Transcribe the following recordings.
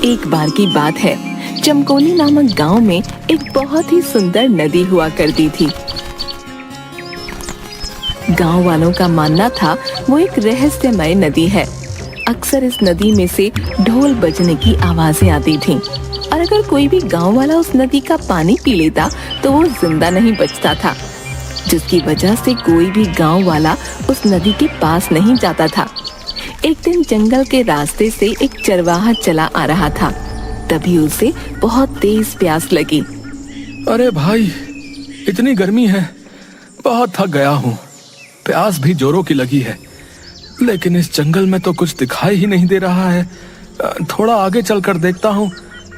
एक बार की बात है, चमकोली नामक गांव में एक बहुत ही सुंदर नदी हुआ करती थी। गांव वालों का मानना था वो एक रहस्यमय नदी है। अक्सर इस नदी में से ढोल बजने की आवाजें आती थीं और अगर कोई भी गांव वाला उस नदी का पानी पी लेता तो वो जिंदा नहीं बचता था, जिसकी वजह से कोई भी गांव वाला उस नदी के पास नहीं जाता था। एक दिन जंगल के रास्ते से एक चरवाहा चला आ रहा था। तभी उसे बहुत तेज प्यास लगी। अरे भाई, इतनी गर्मी है, बहुत थक गया हूँ। प्यास भी जोरों की लगी है, लेकिन इस जंगल में तो कुछ दिखाई ही नहीं दे रहा है। थोड़ा आगे चलकर देखता हूँ,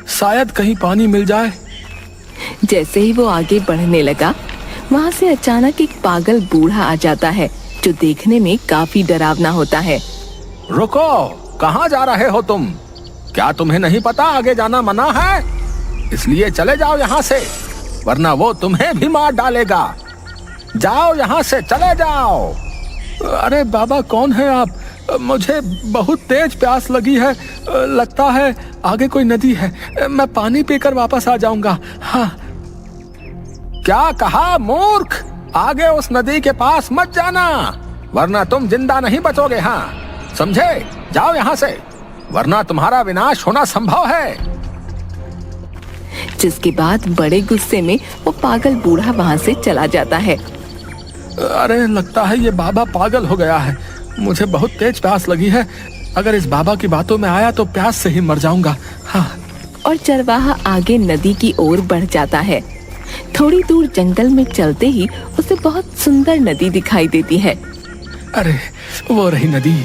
शायद कहीं पानी मिल जाए। जैसे ही वो आगे बढ़ने लगा, वहाँ से अचानक एक पागल बूढ़ा आ जाता है जो देखने में काफी डरावना होता है। रुको, कहाँ जा रहे हो तुम? क्या तुम्हें नहीं पता आगे जाना मना है? इसलिए चले जाओ यहाँ से, वरना वो तुम्हें भी मार डालेगा। जाओ यहाँ से, चले जाओ। अरे बाबा, कौन है आप? मुझे बहुत तेज प्यास लगी है। लगता है आगे कोई नदी है। मैं पानी पीकर वापस आ जाऊंगा। हाँ। क्या कहा मूर्ख? आगे उस नदी के पास मत जाना, वरना तुम जिंदा नहीं बचोगे। हाँ, समझे? जाओ यहाँ से, वरना तुम्हारा विनाश होना संभव है। जिसके बाद बड़े गुस्से में वो पागल बूढ़ा वहाँ से चला जाता है। अरे, लगता है ये बाबा पागल हो गया है। मुझे बहुत तेज प्यास लगी है। अगर इस बाबा की बातों में आया तो प्यास से ही मर जाऊंगा। हाँ। और चरवाहा आगे नदी की ओर बढ़ जाता है। थोड़ी दूर जंगल में चलते ही उसे बहुत सुंदर नदी दिखाई देती है। अरे, वो रही नदी।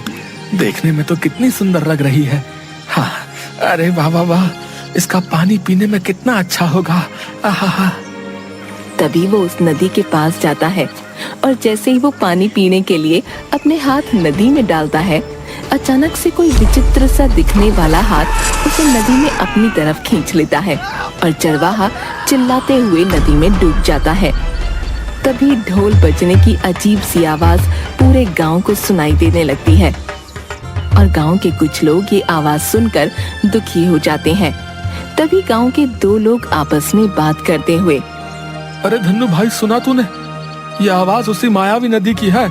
देखने में तो कितनी सुंदर लग रही है। हाँ, अरे वाह वाह वाह, इसका पानी पीने में कितना अच्छा होगा। आहा। तभी वो उस नदी के पास जाता है और जैसे ही वो पानी पीने के लिए अपने हाथ नदी में डालता है, अचानक से कोई विचित्र सा दिखने वाला हाथ उसे नदी में अपनी तरफ खींच लेता है और चरवाहा चिल्लाते हुए नदी में डूब जाता है। तभी ढोल बजने की अजीब सी आवाज पूरे गांव को सुनाई देने लगती है और गांव के कुछ लोग ये आवाज सुनकर दुखी हो जाते हैं। तभी गांव के दो लोग आपस में बात करते हुए, अरे धन्नू भाई, सुना तूने? ये आवाज उसी मायावी नदी की है।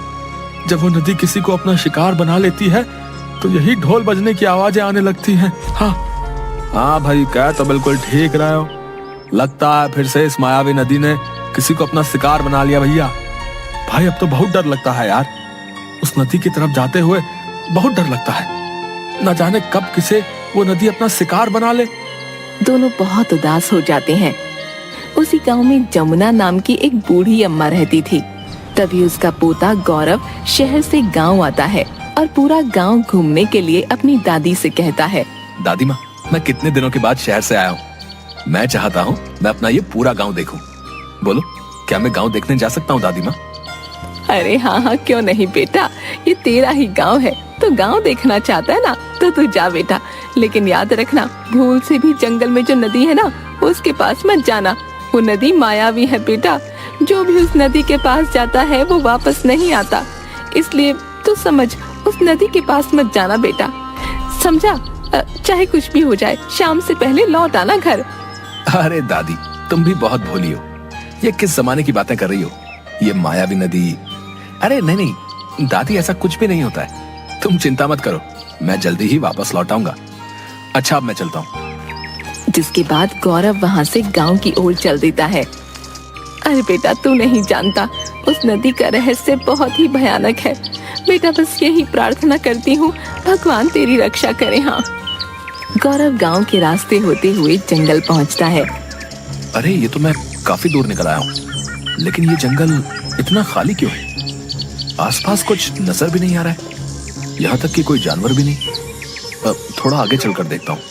जब वो नदी किसी को अपना शिकार बना लेती है तो यही ढोल बजने की आवाजें आने लगती हैं। हाँ भाई, कह तो बिल्कुल ठीक रहे हो। लगता है फिर से इस मायावी नदी ने किसी को अपना शिकार बना लिया। भैया भाई, अब तो बहुत डर लगता है यार। उस नदी की तरफ जाते हुए बहुत डर लगता है। न जाने कब किसे वो नदी अपना शिकार बना ले। दोनों बहुत उदास हो जाते हैं। उसी गांव में जमुना नाम की एक बूढ़ी अम्मा रहती थी। तभी उसका पोता गौरव शहर से गांव आता है और पूरा गांव घूमने के लिए अपनी दादी से कहता है, दादी माँ, मैं कितने दिनों के बाद शहर से आया हूँ। मैं चाहता हूँ मैं अपना ये पूरा गांव देखूं। बोलो, क्या मैं गांव देखने जा सकता हूँ दादी माँ? अरे हाँ, क्यों नहीं बेटा, ये तेरा ही गांव है, तो गांव देखना चाहता है ना, तो तू जा बेटा। लेकिन याद रखना, भूल से भी जंगल में जो नदी है ना, उसके पास मत जाना। वो नदी मायावी है बेटा। जो भी उस नदी के पास जाता है वो वापस नहीं आता। इसलिए तू समझ, उस नदी के पास मत जाना बेटा, समझा? चाहे कुछ भी हो जाए, शाम से पहले लौट आना घर। अरे दादी, तुम भी बहुत भोली हो। ये किस जमाने की बातें कर रही हो? ये मायावी नदी? अरे नहीं दादी, ऐसा कुछ भी नहीं होता है। तुम चिंता मत करो, मैं जल्दी ही वापस लौट आऊंगा। अच्छा, अब मैं चलता हूँ। जिसके बाद गौरव वहाँ से गांव की ओर चल देता है। अरे बेटा, तू नहीं जानता, उस नदी का रहस्य बहुत ही भयानक है बेटा। बस यही प्रार्थना करती हूँ, भगवान तेरी रक्षा करे। हाँ। गौरव गांव के रास्ते होते हुए जंगल पहुँचता है। अरे, ये तो मैं काफी दूर निकल आया हूँ, लेकिन ये जंगल इतना खाली क्यों है? आसपास कुछ नजर भी नहीं आ रहा है, यहाँ तक कि कोई जानवर भी नहीं। थोड़ा आगे चलकर देखता हूँ।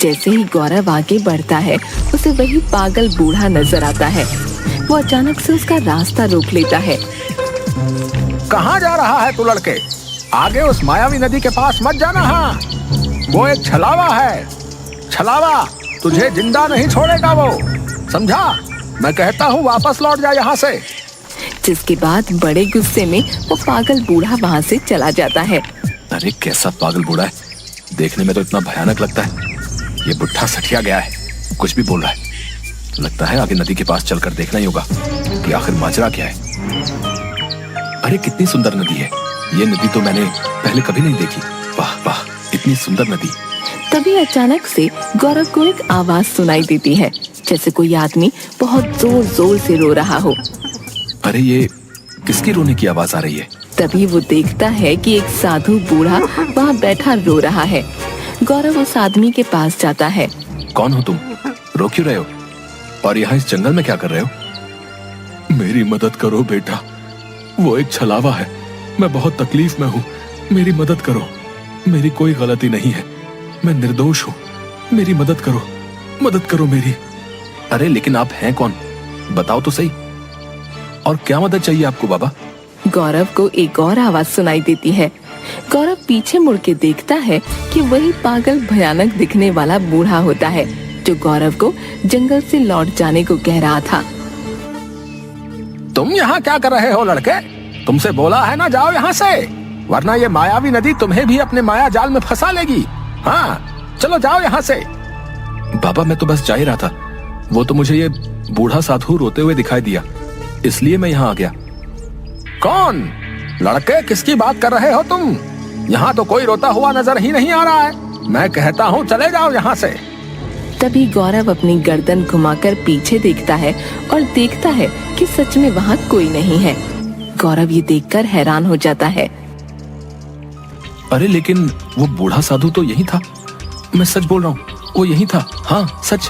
जैसे ही गौरव आगे बढ़ता है, उसे वही पागल बूढ़ा नजर आता है। वो अचानक से उसका रास्ता रोक लेता है। कहाँ जा रहा है तू लड़के? आगे उस मायावी नदी के पास मत जाना। हाँ, वो एक छलावा है। छलावा तुझे जिंदा नहीं छोड़ेगा वो, समझा? मैं कहता हूँ वापस लौट जा यहाँ से। जिसके बाद बड़े गुस्से में वो पागल बूढ़ा वहाँ से चला जाता है। अरे कैसा पागल बूढ़ा है, देखने में तो इतना भयानक लगता है। ये बुढ़ा सठिया गया है, कुछ भी बोल रहा है। लगता है आगे नदी के पास चलकर देखना ही होगा कि आखिर माजरा क्या है। अरे कितनी सुंदर नदी है ये। नदी तो मैंने पहले कभी नहीं देखी। वाह वाह, इतनी सुंदर नदी। तभी अचानक से गौरव को एक आवाज सुनाई देती है, जैसे कोई आदमी बहुत जोर जोर से रो रहा हो। अरे ये किसकी रोने की आवाज आ रही है? तभी वो देखता है कि एक साधु बूढ़ा वहाँ बैठा रो रहा है। गौरव उस आदमी के पास जाता है। कौन हो तुम? रो क्यों रहे हो? और यहाँ इस जंगल में क्या कर रहे हो? मेरी मदद करो बेटा, वो एक छलावा है, मैं बहुत तकलीफ में हूँ, मेरी मदद करो। मेरी कोई गलती नहीं है, मैं निर्दोष हूँ, मेरी मदद करो मेरी। अरे लेकिन आप हैं कौन, बताओ तो सही, और क्या मदद चाहिए आपको बाबा? गौरव को एक और आवाज सुनाई देती है। गौरव पीछे मुड़ के देखता है कि वही पागल भयानक दिखने वाला बूढ़ा होता है जो गौरव को जंगल से लौट जाने को कह रहा था। तुम यहाँ क्या कर रहे हो लड़के? तुमसे बोला है ना जाओ यहाँ से, वरना ये मायावी नदी तुम्हें भी अपने माया जाल में फंसा लेगी। हाँ चलो जाओ यहाँ से। बाबा मैं तो बस जा ही रहा था, वो तो मुझे ये बूढ़ा साधु रोते हुए दिखाई दिया, इसलिए मैं यहाँ आ गया। कौन? लड़के किसकी बात कर रहे हो तुम? यहाँ तो कोई रोता हुआ नजर ही नहीं आ रहा है। मैं कहता हूँ चले जाओ यहाँ से। तभी गौरव अपनी गर्दन घुमाकर पीछे देखता है और देखता है कि सच में वहाँ कोई नहीं है। गौरव ये देखकर हैरान हो जाता है। अरे लेकिन वो बूढ़ा साधु तो यही था, मैं सच बोल रहा हूँ, वो यही था। हाँ सच।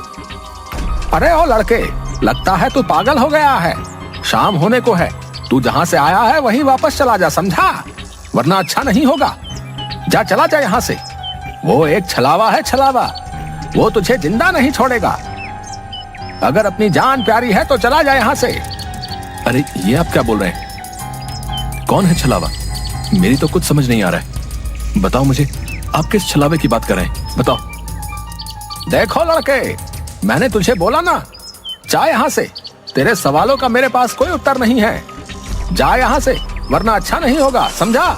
अरे ओ लड़के, लगता है तू पागल हो गया है। शाम होने को है, तू जहाँ से आया है वहीं वापस चला जा, समझा? वरना अच्छा नहीं होगा। जा चला जा यहाँ से। वो एक छलावा है, छलावा, वो तुझे जिंदा नहीं छोड़ेगा। अगर अपनी जान प्यारी है तो चला जा यहाँ से। अरे ये आप क्या बोल रहे हैं? कौन है छलावा? मेरी तो कुछ समझ नहीं आ रहा है, बताओ मुझे, आप किस छलावे की बात कर रहे हैं, बताओ। देखो लड़के, मैंने तुझे बोला ना, जा यहाँ से। तेरे सवालों का मेरे पास कोई उत्तर नहीं है। जा यहाँ से, वरना अच्छा नहीं होगा, समझा?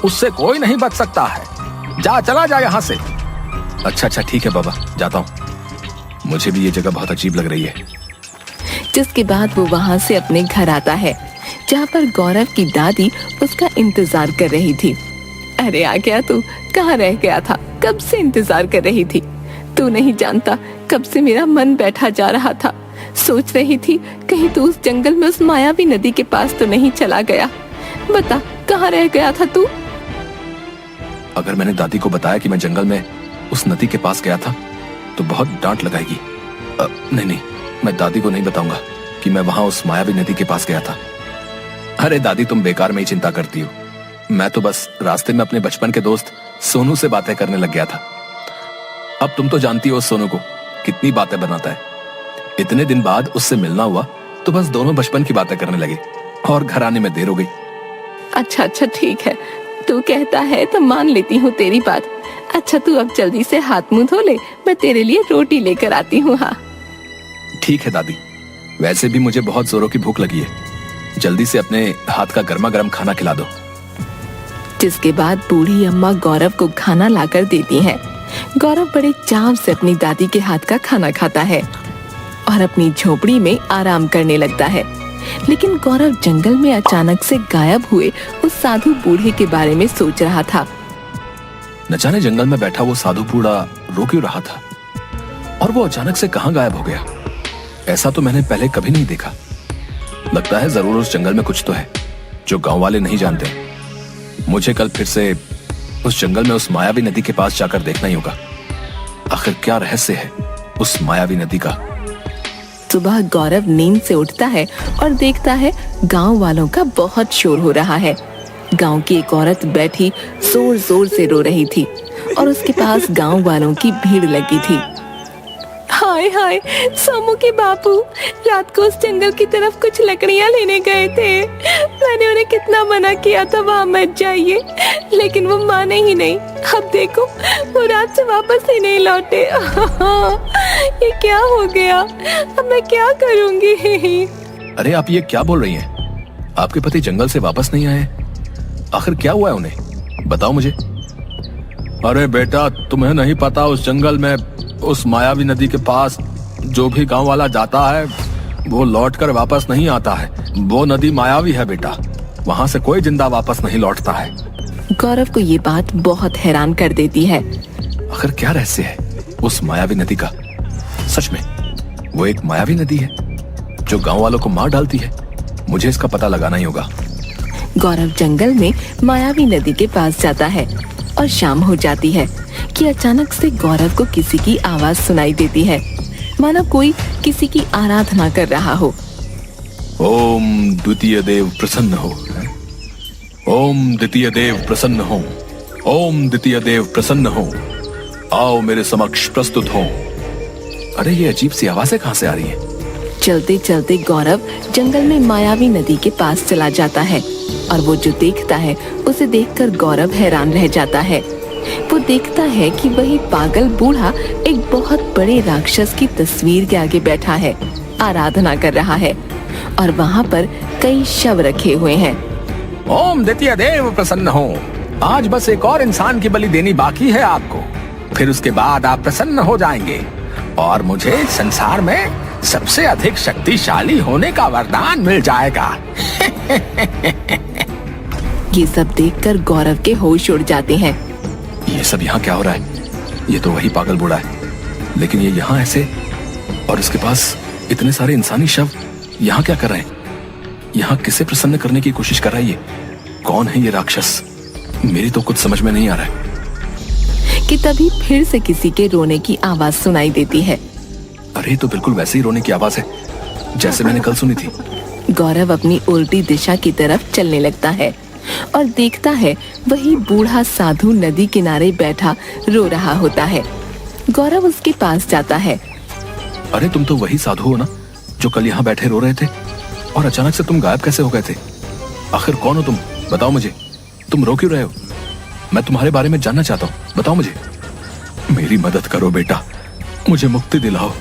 उससे कोई नहीं बच सकता है। जा चला जा यहाँ से। अच्छा ठीक है बाबा, जाता हूँ। मुझे भी ये जगह बहुत अजीब लग रही है। जिसके बाद वो वहाँ से अपने घर आता है, जहाँ पर गौरव की दादी उसका इंतजार कर रही थी। अरे आ गया तू, कहाँ रह गया था? कब से इंतजार कर रही थी। तू नहीं जानता कब से मेरा मन बैठा जा रहा था। सोच रही थी कहीं तू उस जंगल में उस मायावी नदी के पास तो नहीं चला गया। बता कहाँ रह गया था तू? अगर मैंने दादी को बताया कि मैं जंगल में उस नदी के पास गया था तो बहुत डांट लगाएगी। नहीं, मैं दादी को नहीं बताऊंगा कि मैं वहां उस मायावी नदी के पास गया था। अरे दादी, तुम बेकार में ही चिंता करती हो। मैं तो बस रास्ते में अपने बचपन के दोस्त सोनू से बातें करने लग गया था। अब तुम तो जानती हो सोनू को, कितनी बातें बनाता है। इतने दिन बाद उससे मिलना हुआ तो बस दोनों बचपन की बातें करने लगे और घर आने में देर हो गई। अच्छा ठीक है, तू कहता है तो मान लेती हूँ तेरी बात। अच्छा तू अब जल्दी से हाथ मुंह धो ले, मैं तेरे लिए रोटी लेकर आती हूँ। हाँ ठीक है दादी, वैसे भी मुझे बहुत जोरों की भूख लगी है, जल्दी से अपने हाथ का गर्मा गर्म खाना खिला दो। जिसके बाद बूढ़ी अम्मा गौरव को खाना लाकर देती हैं। गौरव बड़े चाव से अपनी दादी के हाथ का खाना खाता है और अपनी झोपड़ी में आराम करने लगता है। लेकिन गौरव जंगल में अचानक से गायब हुए उस साधु बूढ़े के बारे में सोच रहा था। न जाने जंगल में बैठा वो साधु बूढ़ा रो क्यों रहा था, और वो अचानक से कहां गायब हो गया। ऐसा तो मैंने पहले कभी नहीं देखा। लगता है जरूर उस जंगल में कुछ तो है जो गांव वाले नहीं जानते। मुझे कल फिर से उस जंगल में उस मायावी नदी के पास जाकर देखना ही होगा। आखिर क्या रहस्य है उस मायावी नदी का। सुबह गौरव नींद से उठता है और देखता है गांव वालों का बहुत शोर हो रहा है। गांव की एक औरत बैठी जोर जोर से रो रही थी और उसके पास गांव वालों की भीड़ लगी थी। हाय हाय, सोमू के बापू रात को उस जंगल की तरफ कुछ लकड़ियां लेने गए थे। मैंने उन्हें कितना मना किया था वहाँ मत जाइए, लेकिन वो माने ही नहीं। अब देखो वो रात से वापस ही नहीं लौटे। ये क्या हो गया, अब मैं क्या करूँगी? अरे आप ये क्या बोल रही हैं? आपके पति जंगल से वापस नहीं आए? आखिर क्या हुआ है उन्हें, बताओ मुझे। अरे बेटा, तुम्हें नहीं पता उस जंगल में उस मायावी नदी के पास जो भी गांव वाला जाता है वो लौट कर वापस नहीं आता है। वो नदी मायावी है बेटा, वहाँ से कोई जिंदा वापस नहीं लौटता है। गौरव को ये बात बहुत हैरान कर देती है। आखिर क्या रहस्य है उस मायावी नदी का? सच में वो एक मायावी नदी है जो गांव वालों को मार डालती है? मुझे इसका पता लगाना ही होगा। गौरव जंगल में मायावी नदी के पास जाता है और शाम हो जाती है कि अचानक से गौरव को किसी की आवाज सुनाई देती है, मानो कोई किसी की आराधना कर रहा हो। ओम द्वितीय देव प्रसन्न हो, ओम द्वितीय देव प्रसन्न हो, ओम द्वितीय देव प्रसन्न हो, आओ मेरे समक्ष प्रस्तुत हो। अरे ये अजीब सी आवाजें कहाँ से आ रही हैं? चलते चलते गौरव जंगल में मायावी नदी के पास चला जाता है और वो जो देखता है उसे देखकर गौरव हैरान रह जाता है। वो देखता है कि वही पागल बूढ़ा एक बहुत बड़े राक्षस की तस्वीर के आगे बैठा है, आराधना कर रहा है और वहाँ पर कई शव रखे हुए हैं। ओम द्वितीय देव प्रसन्न हो, आज बस एक और इंसान की बलि देनी बाकी है आपको, फिर उसके बाद आप प्रसन्न हो जाएंगे और मुझे संसार में सबसे अधिक शक्तिशाली होने का वरदान मिल जाएगा। ये सब देखकर गौरव के होश उड़ जाते हैं। ये सब यहाँ क्या हो रहा है? ये तो वही पागल बूढ़ा है, लेकिन ये यहाँ ऐसे, और उसके पास इतने सारे इंसानी शव यहाँ क्या कर रहे हैं? यहाँ किसे प्रसन्न करने की कोशिश कर रहा है ये? कौन है ये राक्षस? मेरी तो कुछ समझ में नहीं आ रहा है। कि तभी फिर से किसी के रोने की आवाज सुनाई देती है। अरे तो बिल्कुल वैसे ही रोने की आवाज है जैसे मैंने कल सुनी थी। गौरव अपनी उल्टी दिशा की तरफ चलने लगता है और देखता है वही बूढ़ा साधु नदी किनारे बैठा रो रहा होता है। गौरव उसके पास जाता है। अरे तुम तो वही साधु हो ना जो कल यहाँ बैठे रो रहे थे, और अचानक से तुम गायब कैसे हो गए थे? आखिर कौन हो तुम? बताओ मुझे, तुम रो क्यों रहे हो? मैं तुम्हारे बारे में जानना चाहता हूँ, बताओ मुझे। मेरी मदद करो बेटा, मुझे मुक्ति दिलाओ।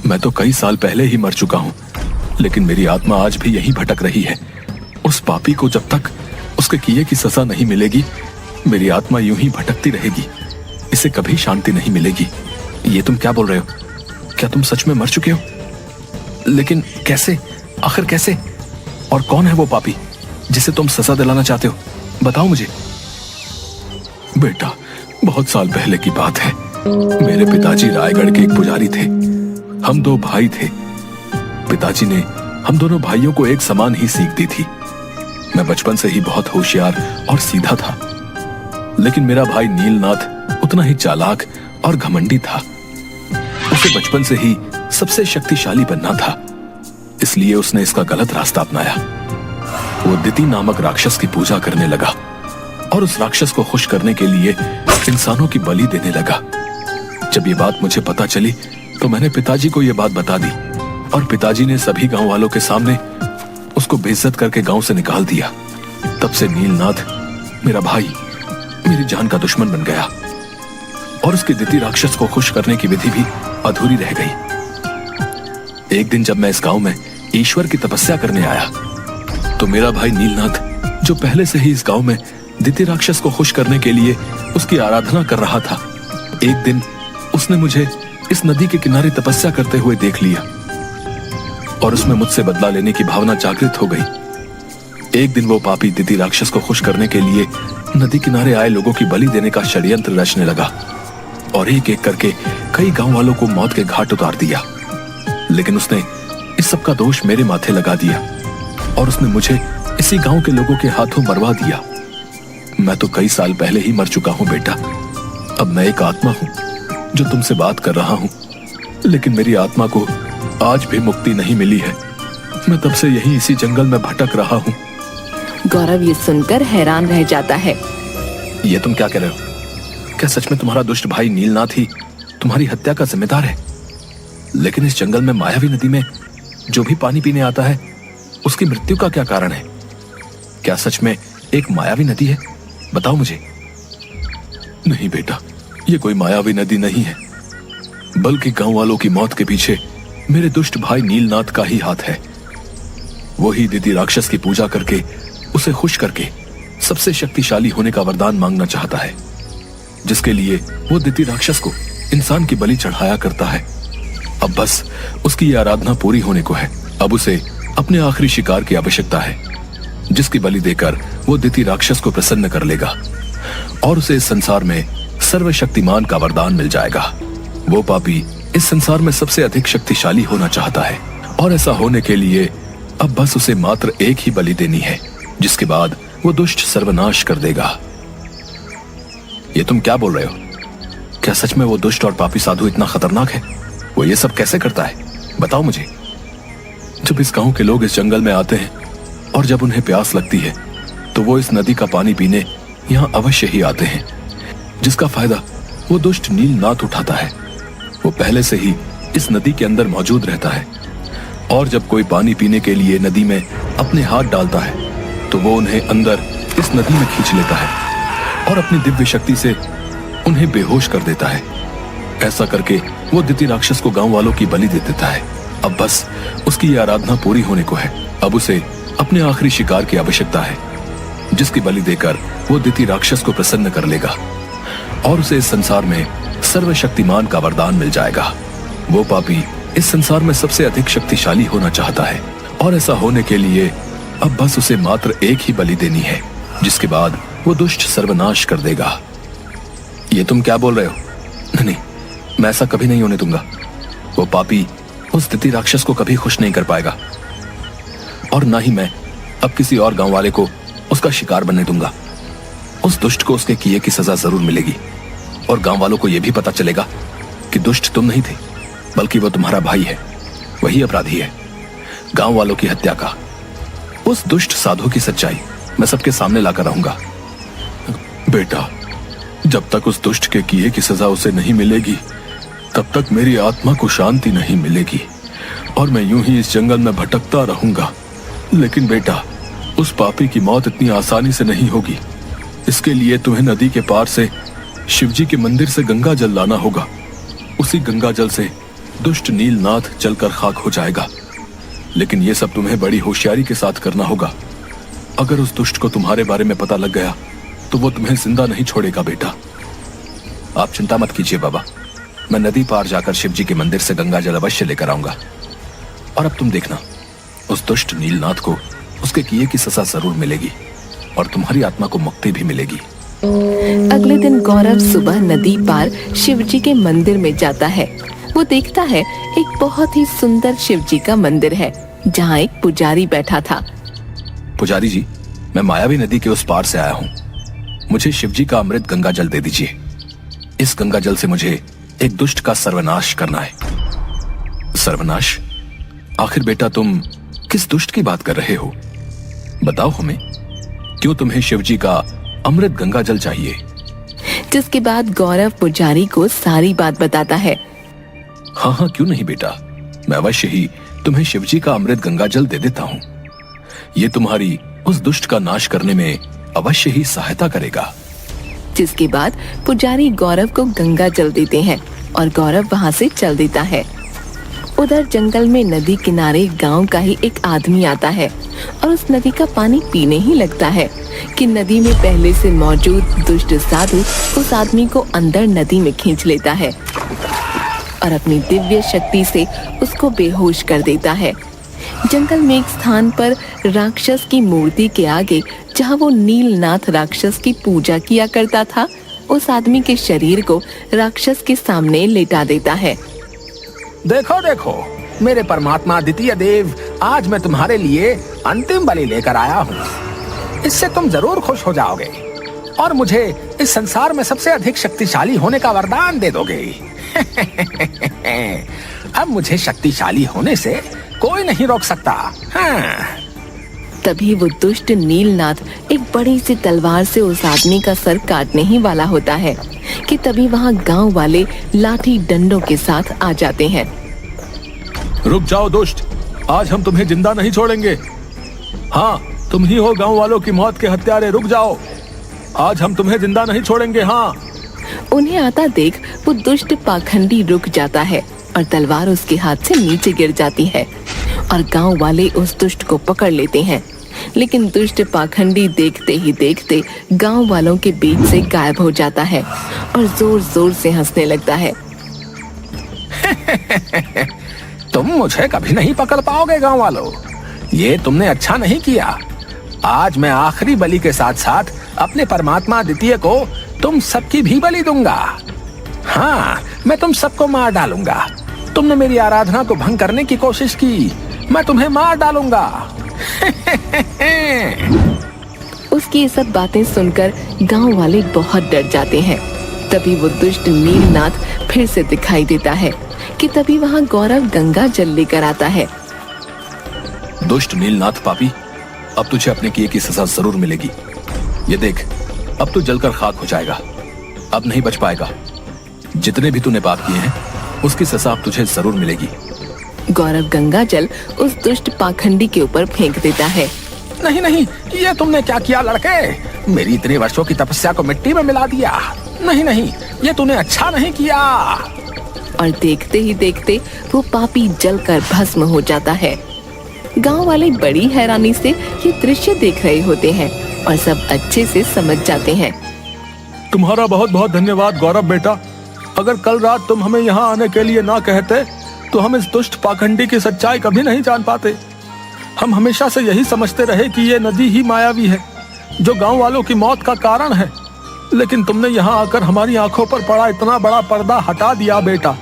मैं तो कई साल पहले ही मर चुका हूँ, लेकिन मेरी आत्मा आज भी यहीं भटक रही है। उस पापी को जब तक उसके किए की सजा नहीं मिलेगी, मेरी आत्मा यूं ही भटकती रहेगी, इसे कभी शांति नहीं मिलेगी। ये तुम क्या बोल रहे हो? क्या तुम सच में मर चुके हो? लेकिन कैसे? आखिर कैसे? और कौन है वो पापी जिसे तुम सजा दिलाना चाहते हो? बताओ मुझे। बेटा, बहुत साल पहले की बात है। मेरे पिताजी रायगढ़ के एक पुजारी थे। हम दो भाई थे। पिताजी ने हम दोनों भाइयों को एक समान ही सीख दी थी। मैं बचपन से ही बहुत होशियार और सीधा था, लेकिन मेरा भाई नीलनाथ उतना ही चालाक और घमंडी था। उसे बचपन से ही सबसे शक्तिशाली बनना था, इसलिए उसने इसका गलत रास्ता अपनाया। वो दिति नामक राक्षस की पूजा करने लगा और उस राक्षस को खुश करने के लिए इंसानों की बलि देने लगा। जब ये बात मुझे पता चली तो मैंने पिताजी को ये बात बता दी और पिताजी ने सभी गांव वालों के सामने उसको बेइज्जत करके गांव से निकाल दिया। तब से नीलनाथ मेरा भाई मेरी जान का दुश्मन बन गया और उसके दिति राक्षस को खुश करने की विधि भी अधूरी रह गई। एक दिन जब मैं इस गांव में ईश्वर की तपस्या करने आया तो मेरा भाई नीलनाथ, जो पहले से ही इस गांव में दिति राक्षस को खुश करने के लिए उसकी आराधना कर रहा था, एक दिन उसने मुझे इस नदी के किनारे तपस्या करते हुए देख लिया और उसमें मुझसे बदला लेने की भावना जागृत हो गई। एक दिन वो पापी दिति राक्षस को खुश करने के लिए नदी किनारे आए लोगों की बलि देने का षड्यंत्र रचने लगा और एक एक करके कई गांव वालों को मौत के घाट उतार दिया। लेकिन उसने इस सब का दोष मेरे माथे लगा दिया और उसने मुझे इसी गांव के लोगों के हाथों मरवा दिया। मैं तो कई साल पहले ही मर चुका हूं बेटा। अब मैं एक आत्मा हूं जो तुमसे बात कर रहा हूं, लेकिन मेरी आत्मा को आज भी मुक्ति नहीं मिली है। मैं तब से यही इसी जंगल में भटक रहा हूं। गौरव ये सुनकर हैरान रह जाता है। ये तुम क्या कह रहे हो? क्या सच में तुम्हारा दुष्ट भाई नीलनाथ ही तुम्हारी हत्या का जिम्मेदार है? लेकिन इस जंगल में मायावी नदी में जो भी पानी पीने आता है उसकी मृत्यु का क्या कारण है? क्या सच में एक मायावी नदी है? बताओ मुझे। नहीं बेटा, ये कोई मायावी नदी नहीं है, बल्कि गांव वालों की मौत के पीछे मेरे दुष्ट भाई नीलनाथ का ही हाथ है। वो ही दिति राक्षस की पूजा करके उसे खुश करके सबसे शक्तिशाली होने का वरदान मांगना चाहता है। जिसके लिए वो दिति राक्षस को इंसान की बलि चढ़ाया करता है। अब बस उसकी ये आराधना पूरी होने को है। अब उसे अपने आखिरी शिकार की आवश्यकता है, जिसकी बलि देकर वो दिति राक्षस को प्रसन्न कर लेगा और उसे इस संसार में सर्वशक्तिमान का वरदान मिल जाएगा। वो पापी इस संसार में सबसे अधिक शक्तिशाली होना चाहता है और ऐसा होने के लिए अब बस उसे मात्र एक ही बलि देनी है, जिसके बाद वो दुष्ट सर्वनाश कर देगा। ये तुम क्या बोल रहे हो? क्या सच में वो दुष्ट और पापी साधु इतना खतरनाक है? वो ये सब कैसे करता है, बताओ मुझे। जब इस गांव के लोग इस जंगल में आते हैं और जब उन्हें प्यास लगती है तो वो इस नदी का पानी पीने यहाँ अवश्य ही आते हैं, जिसका फायदा वो दुष्ट नीलनाथ उठाता है। वो पहले से ही इस नदी के अंदर मौजूद रहता है और जब कोई पानी पीने के लिए नदी में अपने हाथ डालता है तो वो उन्हें अंदर इस नदी में खींच लेता है और अपनी दिव्य शक्ति से उन्हें बेहोश कर देता है। ऐसा करके वो दिति राक्षस को गांव वालों की बलि दे देता है। अब बस उसकी ये आराधना पूरी होने को है। अब उसे अपने आखिरी शिकार की आवश्यकता है, जिसकी बलि देकर वो दिति राक्षस को प्रसन्न कर लेगा और उसे इस संसार में सर्वशक्तिमान का वरदान मिल जाएगा। वो पापी इस संसार में सबसे अधिक शक्तिशाली होना चाहता है और ऐसा होने के लिए अब बस उसे मात्र एक ही बलि देनी है, जिसके बाद वो दुष्ट सर्वनाश कर देगा। ये तुम क्या बोल रहे हो? नहीं, मैं ऐसा कभी नहीं होने दूंगा। वो पापी उस दिति राक्षस को कभी खुश नहीं कर पाएगा और ना ही मैं अब किसी और गांव वाले को उसका शिकार बनने दूंगा। उस दुष्ट को उसके किए की सजा जरूर मिलेगी और गांव वालों को यह भी पता चलेगा कि दुष्ट तुम नहीं थे, बल्कि वो तुम्हारा भाई है, वही अपराधी है गांव वालों की हत्या का। उस दुष्ट साधु की सच्चाई मैं सबके सामने लाकर रहूंगा। बेटा, जब तक उस दुष्ट के किए की सजा उसे नहीं मिलेगी तब तक मेरी आत्मा को शांति नहीं मिलेगी और मैं यूं ही इस जंगल में भटकता रहूंगा। लेकिन बेटा, उस पापी की मौत इतनी आसानी से नहीं होगी। इसके लिए तुम्हें नदी के पार से शिवजी के मंदिर से गंगा जल लाना होगा। उसी गंगा जल से दुष्ट नीलनाथ जलकर खाक हो जाएगा। लेकिन यह सब तुम्हें बड़ी होशियारी के साथ करना होगा। अगर उस दुष्ट को तुम्हारे बारे में पता लग गया तो वो तुम्हें जिंदा नहीं छोड़ेगा बेटा। आप चिंता मत कीजिए बाबा, मैं नदी पार जाकर शिवजी के मंदिर से गंगा जल अवश्य लेकर आऊंगा। और अब तुम देखना, उस दुष्ट नीलनाथ को उसके किए की सजा जरूर मिलेगी और तुम्हारी आत्मा को मुक्ति भी मिलेगी। अगले दिन गौरव सुबह नदी पार शिवजी के मंदिर में जाता है। वो देखता है एक बहुत ही सुंदर शिवजी का मंदिर है, जहाँ एक पुजारी बैठा था। पुजारी जी, मैं मायावी नदी के उस पार से आया हूँ। मुझे शिवजी का अमृत गंगा जल दे दीजिए। इस गंगा जल से मुझे एक दुष्ट का सर्वनाश करना है। सर्वनाश? आखिर बेटा तुम किस दुष्ट की बात कर रहे हो? बताओ हमें, क्यों तुम्हें शिवजी का अमृत गंगा जल चाहिए? जिसके बाद गौरव पुजारी को सारी बात बताता है। हाँ हाँ, क्यों नहीं बेटा, मैं अवश्य ही तुम्हें शिवजी का अमृत गंगा जल दे देता हूँ। ये तुम्हारी उस दुष्ट का नाश करने में अवश्य ही सहायता करेगा। जिसके बाद पुजारी गौरव को गंगा जल देते हैं और गौरव वहाँ से चल देता है। उधर जंगल में नदी किनारे गांव का ही एक आदमी आता है और उस नदी का पानी पीने ही लगता है कि नदी में पहले से मौजूद दुष्ट साधु उस आदमी को अंदर नदी में खींच लेता है और अपनी दिव्य शक्ति से उसको बेहोश कर देता है। जंगल में एक स्थान पर राक्षस की मूर्ति के आगे, जहाँ वो नीलनाथ राक्षस की पूजा किया करता था, उस आदमी के शरीर को राक्षस के सामने लेटा देता है। देखो देखो, मेरे परमात्मा द्वितीय देव, आज मैं तुम्हारे लिए अंतिम बलि लेकर आया हूँ। इससे तुम जरूर खुश हो जाओगे और मुझे इस संसार में सबसे अधिक शक्तिशाली होने का वरदान दे दोगे। अब मुझे शक्तिशाली होने से कोई नहीं रोक सकता। हाँ। तभी वो दुष्ट नीलनाथ एक बड़ी सी तलवार से उस आदमी का सर काटने ही वाला होता है कि तभी वहाँ गांव वाले लाठी डंडों के साथ आ जाते हैं। रुक जाओ दुष्ट, आज हम तुम्हें जिंदा नहीं छोड़ेंगे। हाँ, तुम ही हो गांव वालों की मौत के हत्यारे। रुक जाओ, आज हम तुम्हें जिंदा नहीं छोड़ेंगे। हाँ। उन्हें आता देख वो दुष्ट पाखंडी रुक जाता है और तलवार उसके हाथ से नीचे गिर जाती है और गांव वाले उस दुष्ट को पकड़ लेते हैं। लेकिन दुष्ट पाखंडी देखते ही देखते गांव वालों के बीच से गायब हो जाता है और जोर जोर से हंसने लगता है। तुम मुझे कभी नहीं पकड़ पाओगे गांव वालों। ये तुमने अच्छा नहीं किया। आज मैं आखिरी बलि के साथ साथ अपने परमात्मा द्वितीय को तुम सबकी भी बलि दूंगा। हाँ, मैं तुम सबको मार डालूंगा। तुमने मेरी आराधना को भंग करने की कोशिश की, मैं तुम्हें मार डालूंगा। उसकी ये सब बातें सुनकर गांव वाले बहुत डर जाते हैं। तभी वो दुष्ट नीलनाथ फिर से दिखाई देता है कि तभी वहाँ गौरव गंगा जल लेकर आता है। दुष्ट नीलनाथ पापी, अब तुझे अपने किए की सजा जरूर मिलेगी। ये देख, अब तू जलकर खाक हो जाएगा, अब नहीं बच पाएगा। जितने भी तूने पाप किए हैं उसकी सजा अब तुझे जरूर मिलेगी। गौरव गंगा जल उस दुष्ट पाखंडी के ऊपर फेंक देता है। नहीं नहीं, ये तुमने क्या किया लड़के? मेरी इतने वर्षों की तपस्या को मिट्टी में मिला दिया। नहीं नहीं, ये तूने अच्छा नहीं किया। और देखते ही देखते वो पापी जलकर भस्म हो जाता है। गांव वाले बड़ी हैरानी से ये दृश्य देख रहे होते हैं और सब अच्छे से समझ जाते हैं। तुम्हारा बहुत बहुत धन्यवाद गौरव बेटा। अगर कल रात तुम हमें यहाँ आने के लिए ना कहते तो हम इस दुष्ट पाखंडी की सच्चाई कभी नहीं जान पाते। हम हमेशा से यही समझते रहे कि ये नदी ही मायावी है जो गांव वालों की मौत का कारण है, लेकिन तुमने यहाँ आकर हमारी आंखों पर पड़ा इतना बड़ा पर्दा हटा दिया बेटा।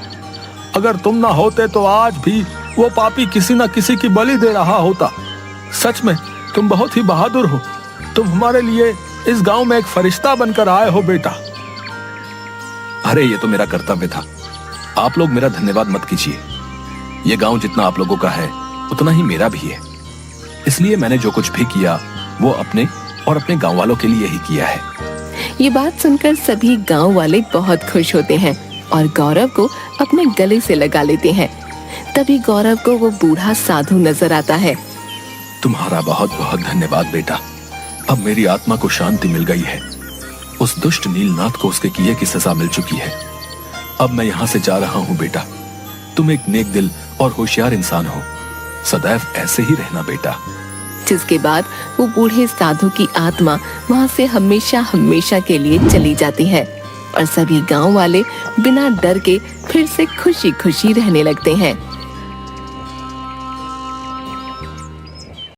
अगर तुम ना होते तो आज भी वो पापी किसी न किसी की बलि दे रहा होता। सच में तुम बहुत ही बहादुर हो। तुम हमारे लिए इस गांव में एक फरिश्ता बनकर आए हो बेटा। अरे ये तो मेरा कर्तव्य था। आप लोग मेरा धन्यवाद मत कीजिए। ये गांव जितना आप लोगों का है उतना ही मेरा भी है, इसलिए मैंने जो कुछ भी किया वो अपने और अपने गांव वालों के लिए ही किया है। ये बात सुनकर सभी गांव वाले बहुत खुश होते हैं और गौरव को अपने गले से लगा लेते हैं। तभी गौरव को वो बूढ़ा साधु नजर आता है। तुम्हारा बहुत बहुत धन्यवाद बेटा। अब मेरी आत्मा को शांति मिल गई है। उस दुष्ट नीलनाथ को उसके किए की सजा मिल चुकी है। अब मैं यहाँ से जा रहा हूँ बेटा। तुम एक नेक दिल और होशियार इंसान हो। सदैव ऐसे ही रहना बेटा। जिसके बाद वो बूढ़े साधु की आत्मा वहाँ से हमेशा हमेशा के लिए चली जाती है और सभी गांव वाले बिना डर के फिर से खुशी खुशी रहने लगते हैं।